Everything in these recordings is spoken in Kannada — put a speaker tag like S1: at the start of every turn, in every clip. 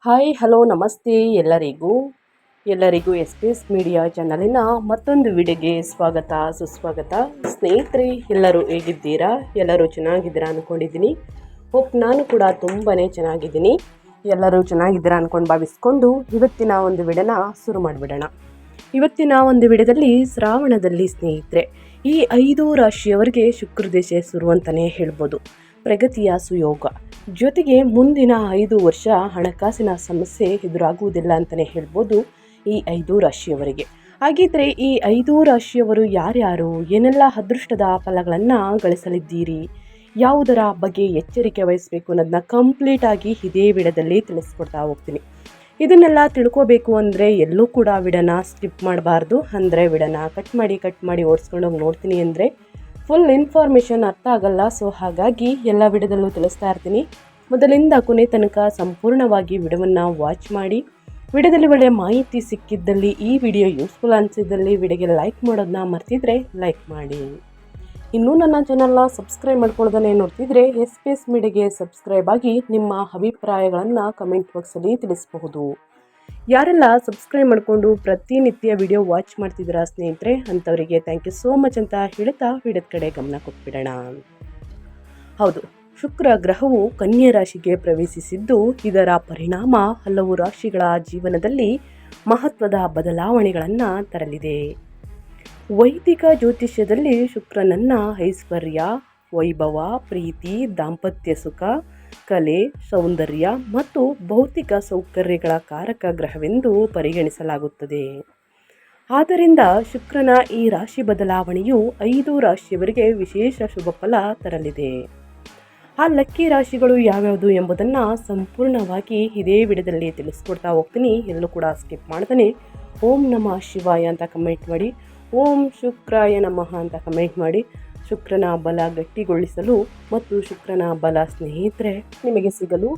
S1: ಹಾಯ್ ಹಲೋ ನಮಸ್ತೆ ಎಲ್ಲರಿಗೂ ಎಸ್ ಪಿ ಎಸ್ ಮೀಡಿಯಾ ಚಾನಲಿನ ಮತ್ತೊಂದು ವಿಡಿಯೋಗೆ ಸ್ವಾಗತ ಸುಸ್ವಾಗತ. ಸ್ನೇಹಿತರೆ, ಎಲ್ಲರೂ ಹೇಗಿದ್ದೀರಾ? ಎಲ್ಲರೂ ಚೆನ್ನಾಗಿದ್ದೀರಾ ಅಂದ್ಕೊಂಡಿದ್ದೀನಿ. ಹೋಪ್ ನಾನು ಕೂಡ ತುಂಬಾ ಚೆನ್ನಾಗಿದ್ದೀನಿ. ಎಲ್ಲರೂ ಚೆನ್ನಾಗಿದ್ದೀರಾ ಅಂದ್ಕೊಂಡು ಭಾವಿಸ್ಕೊಂಡು ಇವತ್ತಿನ ಒಂದು ವಿಡಿಯೋನ ಶುರು ಮಾಡಿಬಿಡೋಣ. ಇವತ್ತಿನ ಒಂದು ವಿಡಿಯೋದಲ್ಲಿ ಶ್ರಾವಣದಲ್ಲಿ ಸ್ನೇಹಿತರೆ ಈ 5 ರಾಶಿಯವರಿಗೆ ಶುಕ್ರದೇಶ ಶುರು ಅಂತಲೇ ಹೇಳ್ಬೋದು. ಪ್ರಗತಿಯ ಸುಯೋಗ ಜೊತೆಗೆ ಮುಂದಿನ 5 ವರ್ಷ ಹಣಕಾಸಿನ ಸಮಸ್ಯೆ ಎದುರಾಗುವುದಿಲ್ಲ ಅಂತಲೇ ಹೇಳ್ಬೋದು ಈ 5 ರಾಶಿಯವರಿಗೆ. ಹಾಗಿದ್ರೆ ಈ 5 ರಾಶಿಯವರು ಯಾರ್ಯಾರು, ಏನೆಲ್ಲ ಅದೃಷ್ಟದ ಫಲಗಳನ್ನು ಗಳಿಸಲಿದ್ದೀರಿ, ಯಾವುದರ ಬಗ್ಗೆ ಎಚ್ಚರಿಕೆ ವಹಿಸಬೇಕು ಅನ್ನೋದನ್ನ ಕಂಪ್ಲೀಟಾಗಿ ಇದೇ ವಿಡಿಯೋದಲ್ಲಿ ತಿಳಿಸ್ಕೊಡ್ತಾ ಹೋಗ್ತೀನಿ. ಇದನ್ನೆಲ್ಲ ತಿಳ್ಕೋಬೇಕು ಅಂದರೆ ಎಲ್ಲೂ ಕೂಡ ವಿಡಿಯೋನ ಸ್ಕಿಪ್ ಮಾಡಬಾರ್ದು. ಅಂದರೆ ವಿಡಿಯೋನ ಕಟ್ ಮಾಡಿ ಓಡಿಸ್ಕೊಂಡೋಗಿ ನೋಡ್ತೀನಿ ಅಂದರೆ ಫುಲ್ ಇನ್ಫಾರ್ಮೇಷನ್ ಅರ್ಥ ಆಗಲ್ಲ. ಸೊ ಹಾಗಾಗಿ ಎಲ್ಲ ವಿಡಿಯೋದಲ್ಲೂ ತಿಳಿಸ್ತಾ ಇರ್ತೀನಿ. ಮೊದಲಿಂದ ಕೊನೆ ತನಕ ಸಂಪೂರ್ಣವಾಗಿ ವಿಡಿಯೋವನ್ನು ವಾಚ್ ಮಾಡಿ. ವಿಡಿಯೋದಲ್ಲಿ ಒಳ್ಳೆಯ ಮಾಹಿತಿ ಸಿಕ್ಕಿದ್ದಲ್ಲಿ, ಈ ವಿಡಿಯೋ ಯೂಸ್ಫುಲ್ ಅನಿಸಿದ್ದಲ್ಲಿ ವಿಡಿಯೋಗೆ ಲೈಕ್ ಮಾಡೋದನ್ನ ಮರ್ತಿದ್ರೆ ಲೈಕ್ ಮಾಡಿ. ಇನ್ನೂ ನನ್ನ ಚಾನಲ್ನ ಸಬ್ಸ್ಕ್ರೈಬ್ ಮಾಡ್ಕೊಳ್ಳೋದನ್ನೇ ನೋಡ್ತಿದ್ರೆ ಎಸ್ ಪಿ ಎಸ್ ಮೀಡಿಯಾಗೆ ಸಬ್ಸ್ಕ್ರೈಬ್ ಆಗಿ ನಿಮ್ಮ ಅಭಿಪ್ರಾಯಗಳನ್ನು ಕಮೆಂಟ್ ಬಾಕ್ಸಲ್ಲಿ ತಿಳಿಸಬಹುದು. ಯಾರೆಲ್ಲ ಸಬ್ಸ್ಕ್ರೈಬ್ ಮಾಡಿಕೊಂಡು ಪ್ರತಿನಿತ್ಯ ವಿಡಿಯೋ ವಾಚ್ ಮಾಡ್ತಿದ್ದೀರಾ ಸ್ನೇಹಿತರೆ, ಅಂಥವರಿಗೆ ಥ್ಯಾಂಕ್ ಯು ಸೋ ಮಚ್ ಅಂತ ಹೇಳ್ತಾ ವಿಡಿಯೋದ ಕಡೆ ಗಮನ ಕೊಟ್ಬಿಡೋಣ. ಹೌದು, ಶುಕ್ರ ಗ್ರಹವು ಕನ್ಯಾ ರಾಶಿಗೆ ಪ್ರವೇಶಿಸಿದ್ದು ಇದರ ಪರಿಣಾಮ ಹಲವು ರಾಶಿಗಳ ಜೀವನದಲ್ಲಿ ಮಹತ್ವದ ಬದಲಾವಣೆಗಳನ್ನು ತರಲಿದೆ. ವೈದಿಕ ಜ್ಯೋತಿಷ್ಯದಲ್ಲಿ ಶುಕ್ರನನ್ನ ಐಶ್ವರ್ಯ, ವೈಭವ, ಪ್ರೀತಿ, ದಾಂಪತ್ಯ ಸುಖ, ಕಲೆ, ಸೌಂದರ್ಯ ಮತ್ತು ಭೌತಿಕ ಸೌಕರ್ಯಗಳ ಕಾರಕ ಗ್ರಹವೆಂದು ಪರಿಗಣಿಸಲಾಗುತ್ತದೆ. ಆದ್ದರಿಂದ ಶುಕ್ರನ ಈ ರಾಶಿ ಬದಲಾವಣೆಯು 5 ರಾಶಿಯವರಿಗೆ ವಿಶೇಷ ಶುಭ ಫಲ ತರಲಿದೆ. ಆ ಲಕ್ಕಿ ರಾಶಿಗಳು ಯಾವ್ಯಾವುದು ಎಂಬುದನ್ನು ಸಂಪೂರ್ಣವಾಗಿ ಇದೇ ವಿಡಿಯೋದಲ್ಲಿ ತಿಳಿಸ್ಕೊಡ್ತಾ ಹೋಗ್ತೀನಿ. ಎಲ್ಲೂ ಕೂಡ ಸ್ಕಿಪ್ ಮಾಡ್ತಾನೆ ಓಂ ನಮಃ ಶಿವಾಯ ಅಂತ ಕಮೆಂಟ್ ಮಾಡಿ, ಓಂ ಶುಕ್ರಾಯ ನಮಃ ಅಂತ ಕಮೆಂಟ್ ಮಾಡಿ. ಶುಕ್ರನ ಬಲ ಗಟ್ಟಿಗೊಳಿಸಲು ಮತ್ತು ಶುಕ್ರನ ಬಲ ಸ್ನೇಹಿತರೆ ನಿಮಗೆ ಸಿಗಲು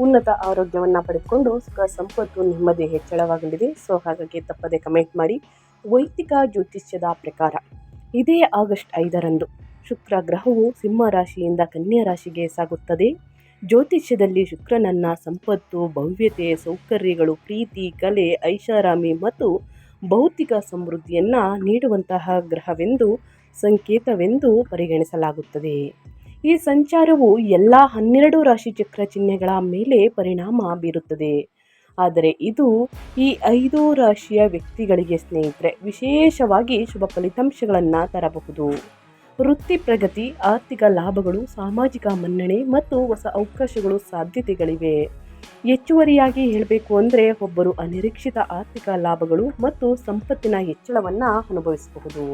S1: ಉನ್ನತ ಆರೋಗ್ಯವನ್ನು ಪಡೆದುಕೊಂಡು ಸುಖ ಸಂಪತ್ತು ನೆಮ್ಮದಿ ಹೆಚ್ಚಳವಾಗಲಿದೆ. ಸೊ ಹಾಗಾಗಿ ತಪ್ಪದೆ ಕಮೆಂಟ್ ಮಾಡಿ. ವೈದಿಕ ಜ್ಯೋತಿಷ್ಯದ ಪ್ರಕಾರ ಇದೇ ಆಗಸ್ಟ್ 5ರಂದು ಶುಕ್ರ ಗ್ರಹವು ಸಿಂಹ ರಾಶಿಯಿಂದ ಕನ್ಯಾ ರಾಶಿಗೆ ಸಾಗುತ್ತದೆ. ಜ್ಯೋತಿಷ್ಯದಲ್ಲಿ ಶುಕ್ರನನ್ನ ಸಂಪತ್ತು, ಭವ್ಯತೆ, ಸೌಕರ್ಯಗಳು, ಪ್ರೀತಿ, ಕಲೆ, ಐಷಾರಾಮಿ ಮತ್ತು ಭೌತಿಕ ಸಮೃದ್ಧಿಯನ್ನು ನೀಡುವಂತಹ ಗ್ರಹವೆಂದು ಸಂಕೇತವೆಂದು ಪರಿಗಣಿಸಲಾಗುತ್ತದೆ. ಈ ಸಂಚಾರವು ಎಲ್ಲ 12 ರಾಶಿ ಚಕ್ರ ಚಿಹ್ನೆಗಳ ಮೇಲೆ ಪರಿಣಾಮ ಬೀರುತ್ತದೆ. ಆದರೆ ಇದು ಈ 5 ರಾಶಿಯ ವ್ಯಕ್ತಿಗಳಿಗೆ ಸ್ನೇಹಿತರೆ ವಿಶೇಷವಾಗಿ ಶುಭ ಫಲಿತಾಂಶಗಳನ್ನು ತರಬಹುದು. ವೃತ್ತಿ ಪ್ರಗತಿ, ಆರ್ಥಿಕ ಲಾಭಗಳು, ಸಾಮಾಜಿಕ ಮನ್ನಣೆ ಮತ್ತು ಹೊಸ ಅವಕಾಶಗಳು ಸಾಧ್ಯತೆಗಳಿವೆ. ಹೆಚ್ಚುವರಿಯಾಗಿ ಹೇಳಬೇಕು ಅಂದರೆ ಒಬ್ಬರು ಅನಿರೀಕ್ಷಿತ ಆರ್ಥಿಕ ಲಾಭಗಳು ಮತ್ತು ಸಂಪತ್ತಿನ ಹೆಚ್ಚಳವನ್ನು ಅನುಭವಿಸಬಹುದು.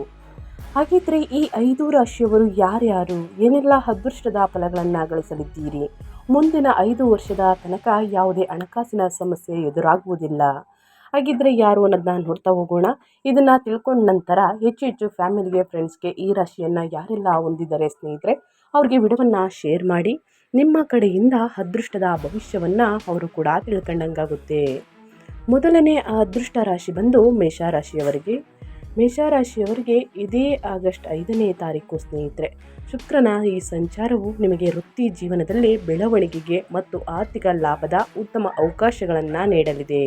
S1: ಹಾಗಿದ್ರೆ ಈ 5 ರಾಶಿಯವರು ಯಾರ್ಯಾರು, ಏನೆಲ್ಲ ಅದೃಷ್ಟದ ಫಲಗಳನ್ನು ಗಳಿಸಲಿದ್ದೀರಿ, ಮುಂದಿನ 5 ವರ್ಷದ ತನಕ ಯಾವುದೇ ಹಣಕಾಸಿನ ಸಮಸ್ಯೆ ಎದುರಾಗುವುದಿಲ್ಲ, ಹಾಗಿದ್ರೆ ಯಾರು ಅನ್ನೋದನ್ನ ನೋಡ್ತಾ ಹೋಗೋಣ. ಇದನ್ನು ತಿಳ್ಕೊಂಡ ನಂತರ ಹೆಚ್ಚು ಫ್ಯಾಮಿಲಿಗೆ, ಫ್ರೆಂಡ್ಸ್ಗೆ ಈ ರಾಶಿಯನ್ನು ಯಾರೆಲ್ಲ ಹೊಂದಿದ್ದಾರೆ ಸ್ನೇಹಿತರೆ ಅವ್ರಿಗೆ ವಿಡಿಯೋವನ್ನು ಶೇರ್ ಮಾಡಿ. ನಿಮ್ಮ ಕಡೆಯಿಂದ ಅದೃಷ್ಟದ ಭವಿಷ್ಯವನ್ನು ಅವರು ಕೂಡ ತಿಳ್ಕೊಂಡಂಗಾಗುತ್ತೆ. ಮೊದಲನೇ ಅದೃಷ್ಟ ರಾಶಿ ಬಂದು ಮೇಷರಾಶಿಯವರಿಗೆ. ಮೇಷರಾಶಿಯವರಿಗೆ ಇದೇ ಆಗಸ್ಟ್ 5ನೇ ತಾರೀಕು ಸ್ನೇಹಿತರೆ ಶುಕ್ರನ ಈ ಸಂಚಾರವು ನಿಮಗೆ ವೃತ್ತಿ ಜೀವನದಲ್ಲಿ ಬೆಳವಣಿಗೆಗೆ ಮತ್ತು ಆರ್ಥಿಕ ಲಾಭದ ಉತ್ತಮ ಅವಕಾಶಗಳನ್ನು ನೀಡಲಿದೆ.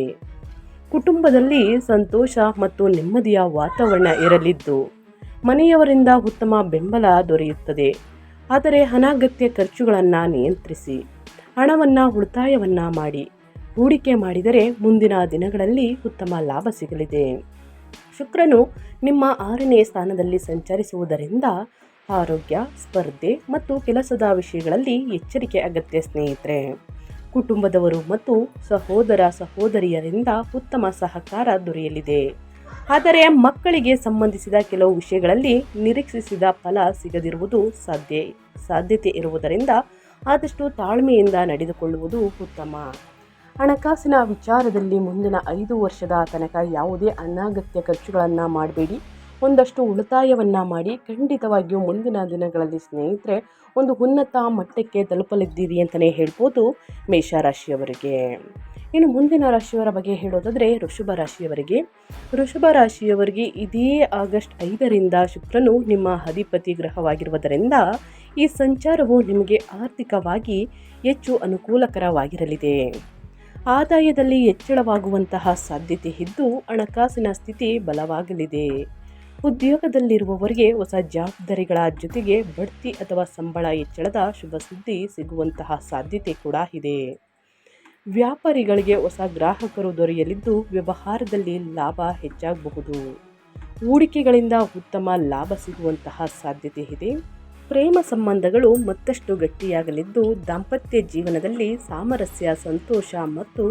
S1: ಕುಟುಂಬದಲ್ಲಿ ಸಂತೋಷ ಮತ್ತು ನೆಮ್ಮದಿಯ ವಾತಾವರಣ ಇರಲಿದ್ದು ಮನೆಯವರಿಂದ ಉತ್ತಮ ಬೆಂಬಲ ದೊರೆಯುತ್ತದೆ. ಆದರೆ ಅನಗತ್ಯ ಖರ್ಚುಗಳನ್ನು ನಿಯಂತ್ರಿಸಿ ಹಣವನ್ನು ಉಳಿತಾಯವನ್ನು ಮಾಡಿ ಹೂಡಿಕೆ ಮಾಡಿದರೆ ಮುಂದಿನ ದಿನಗಳಲ್ಲಿ ಉತ್ತಮ ಲಾಭ ಸಿಗಲಿದೆ. ಶುಕ್ರನು ನಿಮ್ಮ 6ನೇ ಸ್ಥಾನದಲ್ಲಿ ಸಂಚರಿಸುವುದರಿಂದ ಆರೋಗ್ಯ, ಸ್ಪರ್ಧೆ ಮತ್ತು ಕೆಲಸದ ವಿಷಯಗಳಲ್ಲಿ ಎಚ್ಚರಿಕೆ ಅಗತ್ಯ ಸ್ನೇಹಿತರೆ. ಕುಟುಂಬದವರು ಮತ್ತು ಸಹೋದರ ಸಹೋದರಿಯರಿಂದ ಉತ್ತಮ ಸಹಕಾರ ದೊರೆಯಲಿದೆ. ಆದರೆ ಮಕ್ಕಳಿಗೆ ಸಂಬಂಧಿಸಿದ ಕೆಲವು ವಿಷಯಗಳಲ್ಲಿ ನಿರೀಕ್ಷಿಸಿದ ಫಲ ಸಿಗದಿರುವುದು ಸಾಧ್ಯತೆ ಇರುವುದರಿಂದ ಆದಷ್ಟು ತಾಳ್ಮೆಯಿಂದ ನಡೆದುಕೊಳ್ಳುವುದು ಉತ್ತಮ. ಹಣಕಾಸಿನ ವಿಚಾರದಲ್ಲಿ ಮುಂದಿನ 5 ವರ್ಷದ ತನಕ ಯಾವುದೇ ಅನಗತ್ಯ ಖರ್ಚುಗಳನ್ನು ಮಾಡಬೇಡಿ. ಒಂದಷ್ಟು ಉಳಿತಾಯವನ್ನು ಮಾಡಿ. ಖಂಡಿತವಾಗಿಯೂ ಮುಂದಿನ ದಿನಗಳಲ್ಲಿ ಸ್ನೇಹಿತರೆ ಒಂದು ಉನ್ನತ ಮಟ್ಟಕ್ಕೆ ತಲುಪಲಿದ್ದೀರಿ ಅಂತಲೇ ಹೇಳ್ಬೋದು ಮೇಷರಾಶಿಯವರಿಗೆ. ಇನ್ನು ಮುಂದಿನ ರಾಶಿಯವರ ಬಗ್ಗೆ ಹೇಳೋದಾದರೆ ವೃಷಭ ರಾಶಿಯವರಿಗೆ ಇದೇ ಆಗಸ್ಟ್ 5ರಿಂದ ಶುಕ್ರನು ನಿಮ್ಮ ಅಧಿಪತಿ ಗ್ರಹವಾಗಿರುವುದರಿಂದ ಈ ಸಂಚಾರವು ನಿಮಗೆ ಆರ್ಥಿಕವಾಗಿ ಹೆಚ್ಚು ಅನುಕೂಲಕರವಾಗಿರಲಿದೆ. ಆದಾಯದಲ್ಲಿ ಹೆಚ್ಚಳವಾಗುವಂತಹ ಸಾಧ್ಯತೆ ಇದ್ದು ಹಣಕಾಸಿನ ಸ್ಥಿತಿ ಬಲವಾಗಲಿದೆ. ಉದ್ಯೋಗದಲ್ಲಿರುವವರಿಗೆ ಹೊಸ ಜವಾಬ್ದಾರಿಗಳ ಜೊತೆಗೆ ಬಡ್ತಿ ಅಥವಾ ಸಂಬಳ ಹೆಚ್ಚಳದ ಶುಭ ಸುದ್ದಿ ಸಿಗುವಂತಹ ಸಾಧ್ಯತೆ ಕೂಡ ಇದೆ. ವ್ಯಾಪಾರಿಗಳಿಗೆ ಹೊಸ ಗ್ರಾಹಕರು ದೊರೆಯಲಿದ್ದು ವ್ಯವಹಾರದಲ್ಲಿ ಲಾಭ ಹೆಚ್ಚಾಗಬಹುದು. ಹೂಡಿಕೆಗಳಿಂದ ಉತ್ತಮ ಲಾಭ ಸಿಗುವಂತಹ ಸಾಧ್ಯತೆ ಇದೆ. ಪ್ರೇಮ ಸಂಬಂಧಗಳು ಮತ್ತಷ್ಟು ಗಟ್ಟಿಯಾಗಲಿದ್ದು ದಾಂಪತ್ಯ ಜೀವನದಲ್ಲಿ ಸಾಮರಸ್ಯ, ಸಂತೋಷ ಮತ್ತು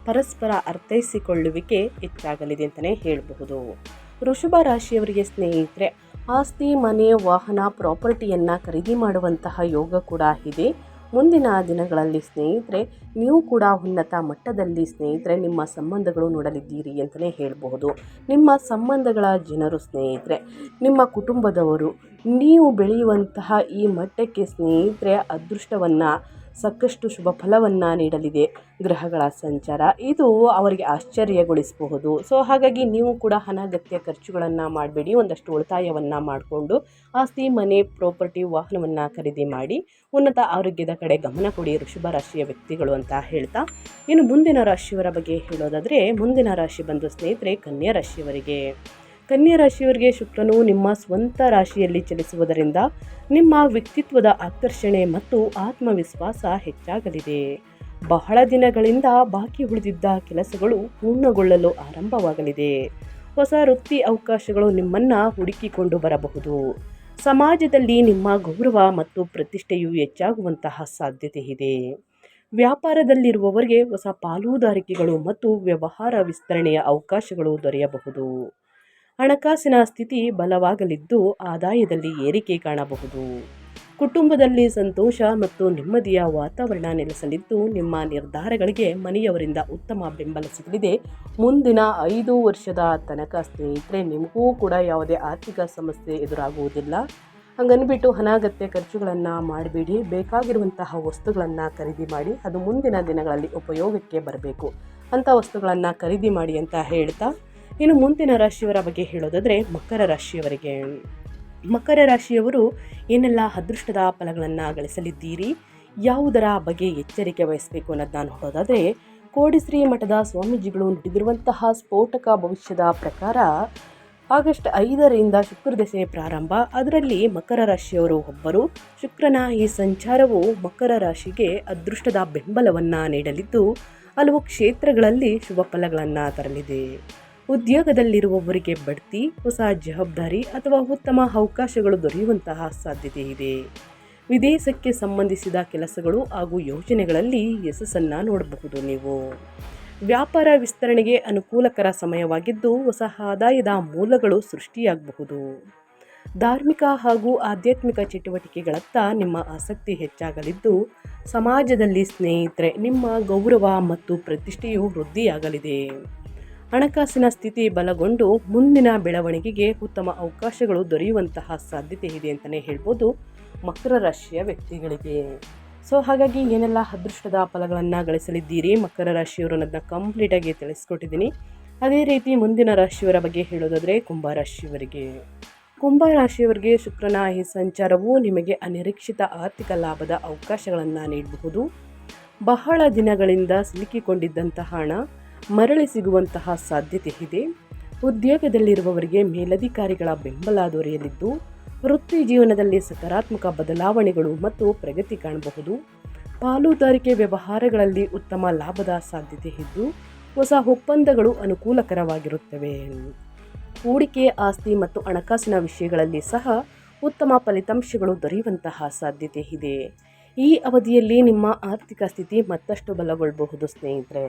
S1: ಪರಸ್ಪರ ಅರ್ಥೈಸಿಕೊಳ್ಳುವಿಕೆ ಹೆಚ್ಚಾಗಲಿದೆ ಅಂತಲೇ ಹೇಳಬಹುದು. ವೃಷಭ ರಾಶಿಯವರಿಗೆ ಸ್ನೇಹಿತರೆ, ಆಸ್ತಿ, ಮನೆ, ವಾಹನ, ಪ್ರಾಪರ್ಟಿಯನ್ನು ಖರೀದಿ ಮಾಡುವಂತಹ ಯೋಗ ಕೂಡ ಇದೆ. ಮುಂದಿನ ದಿನಗಳಲ್ಲಿ ಸ್ನೇಹಿತರೆ ನೀವು ಕೂಡ ಉನ್ನತ ಮಟ್ಟದಲ್ಲಿ ಸ್ನೇಹಿತರೆ ನಿಮ್ಮ ಸಂಬಂಧಗಳು ನೋಡಲಿದ್ದೀರಿ ಅಂತಲೇ ಹೇಳಬಹುದು. ನಿಮ್ಮ ಸಂಬಂಧಗಳ ಜನರು ಸ್ನೇಹಿತರೆ, ನಿಮ್ಮ ಕುಟುಂಬದವರು ನೀವು ಬೆಳೆಯುವಂತಹ ಈ ಮಟ್ಟಕ್ಕೆ ಸ್ನೇಹಿತರೆ ಅದೃಷ್ಟವನ್ನು, ಸಾಕಷ್ಟು ಶುಭ ಫಲವನ್ನು ನೀಡಲಿದೆ. ಗ್ರಹಗಳ ಸಂಚಾರ ಇದು ಅವರಿಗೆ ಆಶ್ಚರ್ಯಗೊಳಿಸಬಹುದು. ಸೊ ಹಾಗಾಗಿ ನೀವು ಕೂಡ ಅನಗತ್ಯ ಖರ್ಚುಗಳನ್ನು ಮಾಡಬೇಡಿ. ಒಂದಷ್ಟು ಉಳಿತಾಯವನ್ನು ಮಾಡಿಕೊಂಡು ಆಸ್ತಿ, ಮನೆ, ಪ್ರಾಪರ್ಟಿ, ವಾಹನವನ್ನು ಖರೀದಿ ಮಾಡಿ ಉನ್ನತ ಆರೋಗ್ಯದ ಕಡೆ ಗಮನ ಕೊಡಿ ವೃಷಭ ರಾಶಿಯ ವ್ಯಕ್ತಿಗಳು ಅಂತ ಹೇಳ್ತಾ, ಇನ್ನು ಮುಂದಿನ ರಾಶಿಯವರ ಬಗ್ಗೆ ಹೇಳೋದಾದರೆ, ಮುಂದಿನ ರಾಶಿ ಬಂದು ಸ್ನೇಹಿತರೆ ಕನ್ಯಾ ರಾಶಿಯವರಿಗೆ. ಕನ್ಯಾ ರಾಶಿಯವರಿಗೆ ಶುಕ್ರನು ನಿಮ್ಮ ಸ್ವಂತ ರಾಶಿಯಲ್ಲಿ ಚಲಿಸುವುದರಿಂದ ನಿಮ್ಮ ವ್ಯಕ್ತಿತ್ವದ ಆಕರ್ಷಣೆ ಮತ್ತು ಆತ್ಮವಿಶ್ವಾಸ ಹೆಚ್ಚಾಗಲಿದೆ. ಬಹಳ ದಿನಗಳಿಂದ ಬಾಕಿ ಉಳಿದಿದ್ದ ಕೆಲಸಗಳು ಪೂರ್ಣಗೊಳ್ಳಲು ಆರಂಭವಾಗಲಿದೆ. ಹೊಸ ವೃತ್ತಿ ಅವಕಾಶಗಳು ನಿಮ್ಮನ್ನು ಹುಡುಕಿಕೊಂಡು ಬರಬಹುದು. ಸಮಾಜದಲ್ಲಿ ನಿಮ್ಮ ಗೌರವ ಮತ್ತು ಪ್ರತಿಷ್ಠೆಯು ಹೆಚ್ಚಾಗುವಂತಹ ಸಾಧ್ಯತೆ ಇದೆ. ವ್ಯಾಪಾರದಲ್ಲಿರುವವರಿಗೆ ಹೊಸ ಪಾಲುದಾರಿಕೆಗಳು ಮತ್ತು ವ್ಯವಹಾರ ವಿಸ್ತರಣೆಯ ಅವಕಾಶಗಳು ದೊರೆಯಬಹುದು. ಹಣಕಾಸಿನ ಸ್ಥಿತಿ ಬಲವಾಗಲಿದ್ದು ಆದಾಯದಲ್ಲಿ ಏರಿಕೆ ಕಾಣಬಹುದು. ಕುಟುಂಬದಲ್ಲಿ ಸಂತೋಷ ಮತ್ತು ನೆಮ್ಮದಿಯ ವಾತಾವರಣ ನೆಲೆಸಲಿದ್ದು ನಿಮ್ಮ ನಿರ್ಧಾರಗಳಿಗೆ ಮನೆಯವರಿಂದ ಉತ್ತಮ ಬೆಂಬಲ ಸಿಗಲಿದೆ. ಮುಂದಿನ 5 ವರ್ಷದ ತನಕ ಸ್ನೇಹಿತರೆ ನಿಮಗೂ ಕೂಡ ಯಾವುದೇ ಆರ್ಥಿಕ ಸಮಸ್ಯೆ ಎದುರಾಗುವುದಿಲ್ಲ. ಹಂಗನ್ಬಿಟ್ಟು ಅನಗತ್ಯ ಖರ್ಚುಗಳನ್ನು ಮಾಡಬೇಡಿ. ಬೇಕಾಗಿರುವಂತಹ ವಸ್ತುಗಳನ್ನು ಖರೀದಿ ಮಾಡಿ, ಅದು ಮುಂದಿನ ದಿನಗಳಲ್ಲಿ ಉಪಯೋಗಕ್ಕೆ ಬರಬೇಕು ಅಂಥ ವಸ್ತುಗಳನ್ನು ಖರೀದಿ ಮಾಡಿ ಅಂತ ಹೇಳ್ತಾ, ಇನ್ನು ಮುಂದಿನ ರಾಶಿಯವರ ಬಗ್ಗೆ ಹೇಳೋದಾದರೆ ಮಕರ ರಾಶಿಯವರಿಗೆ. ಮಕರ ರಾಶಿಯವರು ಏನೆಲ್ಲ ಅದೃಷ್ಟದ ಫಲಗಳನ್ನು ಗಳಿಸಲಿದ್ದೀರಿ, ಯಾವುದರ ಬಗ್ಗೆ ಎಚ್ಚರಿಕೆ ವಹಿಸಬೇಕು ಅನ್ನೋದನ್ನ ನೋಡೋದಾದರೆ, ಕೋಡಿಶ್ರೀ ಮಠದ ಸ್ವಾಮೀಜಿಗಳು ನೀಡಿರುವಂತಹ ಸ್ಫೋಟಕ ಭವಿಷ್ಯದ ಪ್ರಕಾರ ಆಗಸ್ಟ್ 5ರಿಂದ ಶುಕ್ರದಶೆ ಪ್ರಾರಂಭ. ಅದರಲ್ಲಿ ಮಕರ ರಾಶಿಯವರು ಒಬ್ಬರು. ಶುಕ್ರನ ಈ ಸಂಚಾರವು ಮಕರ ರಾಶಿಗೆ ಅದೃಷ್ಟದ ಬೆಂಬಲವನ್ನು ನೀಡಲಿದ್ದು ಹಲವು ಕ್ಷೇತ್ರಗಳಲ್ಲಿ ಶುಭ ಫಲಗಳನ್ನು ತರಲಿದೆ. ಉದ್ಯೋಗದಲ್ಲಿರುವವರಿಗೆ ಬಡ್ತಿ, ಹೊಸ ಜವಾಬ್ದಾರಿ ಅಥವಾ ಉತ್ತಮ ಅವಕಾಶಗಳು ದೊರೆಯುವಂತಹ ಸಾಧ್ಯತೆ ಇದೆ. ವಿದೇಶಕ್ಕೆ ಸಂಬಂಧಿಸಿದ ಕೆಲಸಗಳು ಹಾಗೂ ಯೋಜನೆಗಳಲ್ಲಿ ಯಶಸ್ಸನ್ನು ನೋಡಬಹುದು. ನೀವು ವ್ಯಾಪಾರ ವಿಸ್ತರಣೆಗೆ ಅನುಕೂಲಕರ ಸಮಯವಾಗಿದ್ದು ಹೊಸ ಆದಾಯದ ಮೂಲಗಳು ಸೃಷ್ಟಿಯಾಗಬಹುದು. ಧಾರ್ಮಿಕ ಹಾಗೂ ಆಧ್ಯಾತ್ಮಿಕ ಚಟುವಟಿಕೆಗಳತ್ತ ನಿಮ್ಮ ಆಸಕ್ತಿ ಹೆಚ್ಚಾಗಲಿದ್ದು ಸಮಾಜದಲ್ಲಿ ಸ್ನೇಹಿತರೆ ನಿಮ್ಮ ಗೌರವ ಮತ್ತು ಪ್ರತಿಷ್ಠೆಯು ವೃದ್ಧಿಯಾಗಲಿದೆ. ಹಣಕಾಸಿನ ಸ್ಥಿತಿ ಬಲಗೊಂಡು ಮುಂದಿನ ಬೆಳವಣಿಗೆಗೆ ಉತ್ತಮ ಅವಕಾಶಗಳು ದೊರೆಯುವಂತಹ ಸಾಧ್ಯತೆ ಇದೆ ಅಂತಲೇ ಹೇಳ್ಬೋದು ಮಕರ ರಾಶಿಯ ವ್ಯಕ್ತಿಗಳಿಗೆ. ಸೊ ಹಾಗಾಗಿ ಏನೆಲ್ಲ ಅದೃಷ್ಟದ ಫಲಗಳನ್ನು ಗಳಿಸಲಿದ್ದೀರಿ ಮಕರ ರಾಶಿಯವರು ಅನ್ನೋದನ್ನ ಕಂಪ್ಲೀಟಾಗಿ ತಿಳಿಸ್ಕೊಟ್ಟಿದ್ದೀನಿ. ಅದೇ ರೀತಿ ಮುಂದಿನ ರಾಶಿಯವರ ಬಗ್ಗೆ ಹೇಳೋದಾದರೆ ಕುಂಭರಾಶಿಯವರಿಗೆ. ಕುಂಭರಾಶಿಯವರಿಗೆ ಶುಕ್ರನ ಈ ಸಂಚಾರವು ನಿಮಗೆ ಅನಿರೀಕ್ಷಿತ ಆರ್ಥಿಕ ಲಾಭದ ಅವಕಾಶಗಳನ್ನು ನೀಡಬಹುದು. ಬಹಳ ದಿನಗಳಿಂದ ಸಿಲುಕಿಕೊಂಡಿದ್ದಂತಹ ಹಣ ಮರಳಿ ಸಿಗುವಂತಹ ಸಾಧ್ಯತೆ ಇದೆ. ಉದ್ಯೋಗದಲ್ಲಿರುವವರಿಗೆ ಮೇಲಧಿಕಾರಿಗಳ ಬೆಂಬಲ ದೊರೆಯಲಿದ್ದು ವೃತ್ತಿ ಜೀವನದಲ್ಲಿ ಸಕಾರಾತ್ಮಕ ಬದಲಾವಣೆಗಳು ಮತ್ತು ಪ್ರಗತಿ ಕಾಣಬಹುದು. ಪಾಲುದಾರಿಕೆ ವ್ಯವಹಾರಗಳಲ್ಲಿ ಉತ್ತಮ ಲಾಭದ ಸಾಧ್ಯತೆ ಇದ್ದು ಹೊಸ ಒಪ್ಪಂದಗಳು ಅನುಕೂಲಕರವಾಗಿರುತ್ತವೆ. ಹೂಡಿಕೆ, ಆಸ್ತಿ ಮತ್ತು ಹಣಕಾಸಿನ ವಿಷಯಗಳಲ್ಲಿ ಸಹ ಉತ್ತಮ ಫಲಿತಾಂಶಗಳು ದೊರೆಯುವಂತಹ ಸಾಧ್ಯತೆ ಇದೆ. ಈ ಅವಧಿಯಲ್ಲಿ ನಿಮ್ಮ ಆರ್ಥಿಕ ಸ್ಥಿತಿ ಮತ್ತಷ್ಟು ಬಲಗೊಳ್ಳಬಹುದು ಸ್ನೇಹಿತರೆ.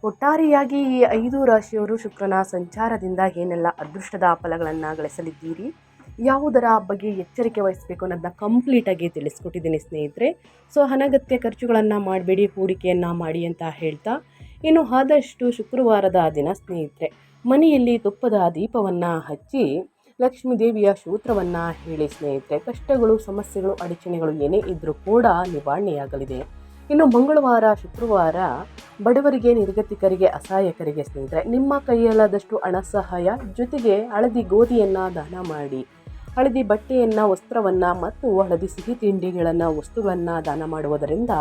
S1: ಒಟ್ಟಾರೆಯಾಗಿ ಈ 5 ರಾಶಿಯವರು ಶುಕ್ರನ ಸಂಚಾರದಿಂದ ಏನೆಲ್ಲ ಅದೃಷ್ಟದ ಫಲಗಳನ್ನು ಗಳಿಸಲಿದ್ದೀರಿ, ಯಾವುದರ ಬಗ್ಗೆ ಎಚ್ಚರಿಕೆ ವಹಿಸಬೇಕು ಅನ್ನೋದನ್ನ ಕಂಪ್ಲೀಟಾಗಿ ತಿಳಿಸ್ಕೊಟ್ಟಿದ್ದೀನಿ ಸ್ನೇಹಿತರೆ. ಸೊ ಅನಗತ್ಯ ಖರ್ಚುಗಳನ್ನು ಮಾಡಬೇಡಿ, ಹೂಡಿಕೆಯನ್ನು ಮಾಡಿ ಅಂತ ಹೇಳ್ತಾ, ಇನ್ನು ಆದಷ್ಟು ಶುಕ್ರವಾರದ ದಿನ ಸ್ನೇಹಿತರೆ ಮನೆಯಲ್ಲಿ ತುಪ್ಪದ ದೀಪವನ್ನು ಹಚ್ಚಿ ಲಕ್ಷ್ಮೀ ದೇವಿಯ ಸ್ತೋತ್ರವನ್ನು ಹೇಳಿ ಸ್ನೇಹಿತರೆ. ಕಷ್ಟಗಳು, ಸಮಸ್ಯೆಗಳು, ಅಡಚಣೆಗಳು ಏನೇ ಇದ್ದರೂ ಕೂಡ ನಿವಾರಣೆಯಾಗಲಿದೆ. ಇನ್ನು ಮಂಗಳವಾರ, ಶುಕ್ರವಾರ ಬಡವರಿಗೆ, ನಿರ್ಗತಿಕರಿಗೆ, ಅಸಹಾಯಕರಿಗೆ ಸ್ನೇಹಿತರೆ ನಿಮ್ಮ ಕೈಯಲ್ಲಾದಷ್ಟು ಹಣ ಸಹಾಯ, ಜೊತೆಗೆ ಹಳದಿ ಗೋಧಿಯನ್ನು ದಾನ ಮಾಡಿ. ಹಳದಿ ಬಟ್ಟೆಯನ್ನು, ವಸ್ತ್ರವನ್ನು ಮತ್ತು ಹಳದಿ ಸಿಹಿ ತಿಂಡಿಗಳನ್ನು, ವಸ್ತುಗಳನ್ನು ದಾನ ಮಾಡುವುದರಿಂದ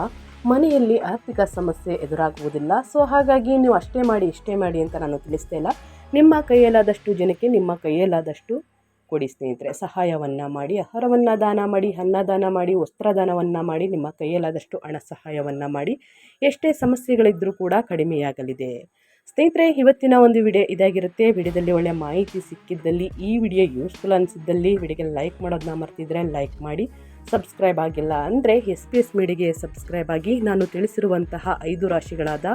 S1: ಮನೆಯಲ್ಲಿ ಆರ್ಥಿಕ ಸಮಸ್ಯೆ ಎದುರಾಗುವುದಿಲ್ಲ. ಸೊ ಹಾಗಾಗಿ ನೀವು ಅಷ್ಟೇ ಮಾಡಿ ಇಷ್ಟೇ ಮಾಡಿ ಅಂತ ನಾನು ತಿಳಿಸ್ತಾ ಇಲ್ಲ. ನಿಮ್ಮ ಕೈಯಲ್ಲಾದಷ್ಟು ಜನಕ್ಕೆ ನಿಮ್ಮ ಕೈಯಲ್ಲಾದಷ್ಟು ಕೊಡಿ ಸ್ನೇಹಿತರೆ. ಸಹಾಯವನ್ನು ಮಾಡಿ, ಆಹಾರವನ್ನು ದಾನ ಮಾಡಿ, ಅನ್ನದಾನ ಮಾಡಿ, ವಸ್ತ್ರದಾನವನ್ನು ಮಾಡಿ, ನಿಮ್ಮ ಕೈಯಲ್ಲಾದಷ್ಟು ಹಣ ಸಹಾಯವನ್ನು ಮಾಡಿ. ಎಷ್ಟೇ ಸಮಸ್ಯೆಗಳಿದ್ದರೂ ಕೂಡ ಕಡಿಮೆಯಾಗಲಿದೆ ಸ್ನೇಹಿತರೆ. ಇವತ್ತಿನ ಒಂದು ವಿಡಿಯೋ ಇದಾಗಿರುತ್ತೆ. ವಿಡಿಯೋದಲ್ಲಿ ಒಳ್ಳೆಯ ಮಾಹಿತಿ ಸಿಕ್ಕಿದ್ದಲ್ಲಿ, ಈ ವಿಡಿಯೋ ಯೂಸ್ಫುಲ್ ಅನಿಸಿದ್ದಲ್ಲಿ ವಿಡಿಯೋಗೆ ಲೈಕ್ ಮಾಡೋದನ್ನ ಮರ್ತಿದ್ರೆ ಲೈಕ್ ಮಾಡಿ. ಸಬ್ಸ್ಕ್ರೈಬ್ ಆಗಿಲ್ಲ ಅಂದರೆ SPS ಮೀಡಿಯಾಗೆ ಸಬ್ಸ್ಕ್ರೈಬ್ ಆಗಿ. ನಾನು ತಿಳಿಸಿರುವಂತಹ 5 ರಾಶಿಗಳಾದ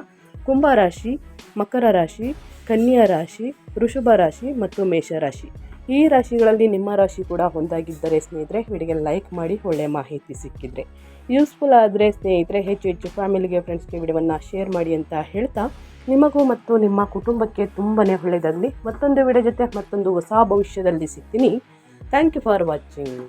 S1: ಕುಂಭರಾಶಿ, ಮಕರ ರಾಶಿ, ಕನ್ಯಾ ರಾಶಿ, ವೃಷಭ ರಾಶಿ ಮತ್ತು ಮೇಷರಾಶಿ, ಈ ರಾಶಿಗಳಲ್ಲಿ ನಿಮ್ಮ ರಾಶಿ ಕೂಡ ಒಂದಾಗಿದ್ದರೆ ಸ್ನೇಹಿತರೆ ವಿಡಿಯೋಗೆ ಲೈಕ್ ಮಾಡಿ. ಒಳ್ಳೆಯ ಮಾಹಿತಿ ಸಿಕ್ಕಿದ್ರೆ, ಯೂಸ್ಫುಲ್ ಆದರೆ ಸ್ನೇಹಿತರೆ ಹೆಚ್ಚು ಫ್ಯಾಮಿಲಿಗೆ, ಫ್ರೆಂಡ್ಸ್ಗೆ ವಿಡಿಯೋವನ್ನು ಶೇರ್ ಮಾಡಿ ಅಂತ ಹೇಳ್ತಾ, ನಿಮಗೂ ಮತ್ತು ನಿಮ್ಮ ಕುಟುಂಬಕ್ಕೆ ತುಂಬಾ ಒಳ್ಳೆಯದಾಗಲಿ. ಮತ್ತೊಂದು ವಿಡಿಯೋ ಜೊತೆ ಮತ್ತೊಂದು ಹೊಸ ಭವಿಷ್ಯದಲ್ಲಿ ಸಿಗ್ತೀನಿ. Thank you for watching.